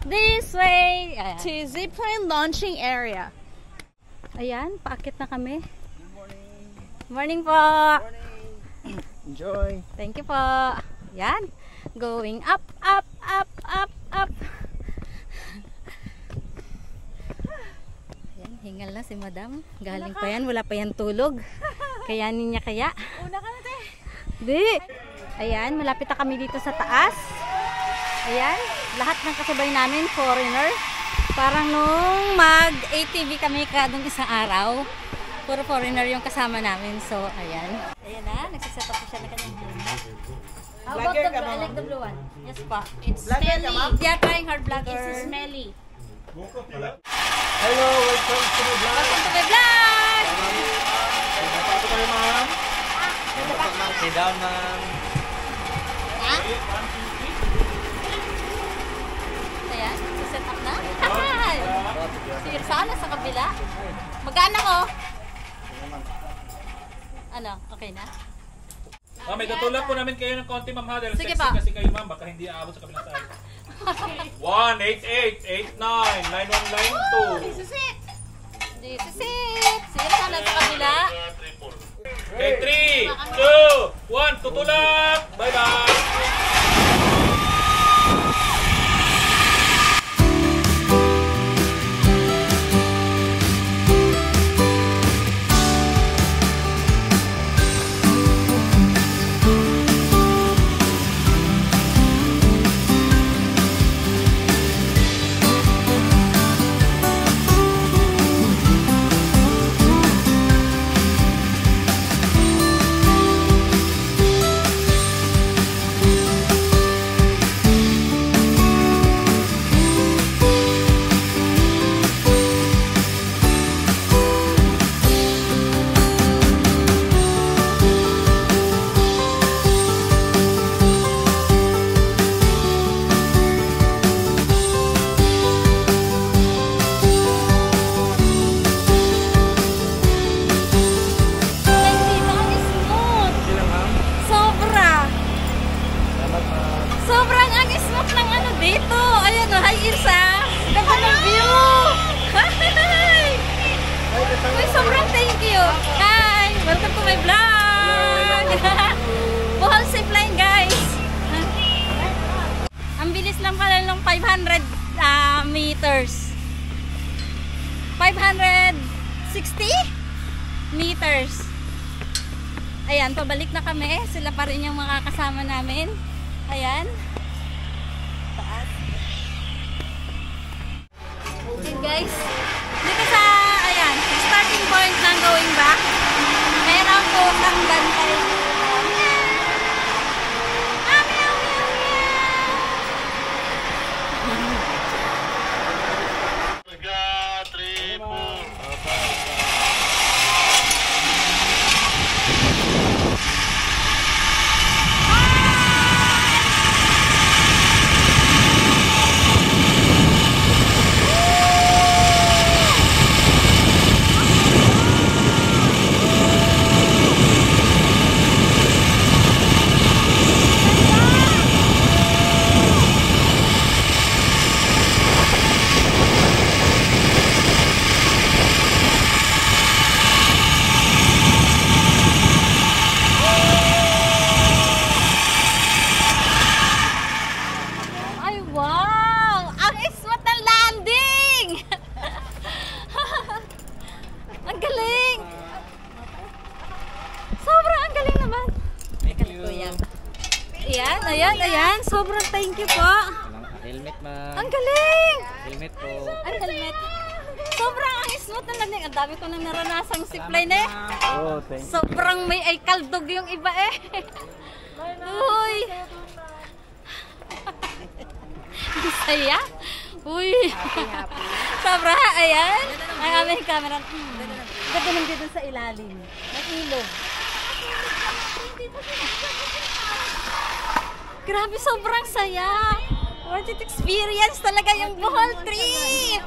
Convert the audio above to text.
This way to zipline launching area. Ayan, paakit na kami. Good morning. Morning po. Morning. Enjoy. Thank you po. Ayan. Going up, up, up, up, up. Ayan, hingal na si madam. Galing pa yan, wala pa yan tulog. Kayanin niya kaya. Una ka na, te. Di. Ayan, malapit na kami dito sa taas. Ayan, lahat ng kasabay namin, foreigner. Parang nung mag-ATV kami kadong isang araw, puro foreigner yung kasama namin. So, ayan. Ayan na, nagsiset up siya na kanyang helmet. How about the blue? I like the blue one. Yes pa. It's smelly. Yeah, trying hard vlogger. It's smelly. Hello, welcome to my vlog. Welcome to my vlog! Pato kayo, ma'am. Sit down, ma'am. Ha? Ayan, nagsiset up na. Sige, sana sa kabila. Magana ko. Ano, okay na? May tutulak po namin kayo ng konti, ma'am, ha? Dahil Sige sexy pa. kasi kayo, ma'am. Baka hindi aabot sa kabilang side. 18889 9192. This is it. This is it. Sige, sana sa kabila. Okay, 3, 2, 1, tutulak! Bye-bye! Sobrang ang smooth ng ano dito. Ayan o, hi Irsa. Ganda ng view. Hi! Uy, sobrang thank you. Hi! Welcome to my vlog. Bohol Zipline, guys. Ang bilis lang pala ng 500 meters. 560 meters. Ayan, pabalik na kami. Sila pa rin yung mga kasama namin. Ayan. Taas. Okay guys. Dito sa, ayan, starting point ng going back. Meron po ng bantay. Ayan. Sobrang thank you po. Helmet, ma'am. Ang galing! Helmet po. Ang helmet. Sobrang ang smooth na landing. Ang dami ko nang naranasang zipline eh. Oh, thank you. Sobrang may ay kaldog yung iba eh. Uy! Saya. Uy! Sobra, ayan. Ang aming camera. Ganda nang dito sa ilalim. May ilog. Grabe, sobrang saya. Worth it experience talaga yung Bohol trip.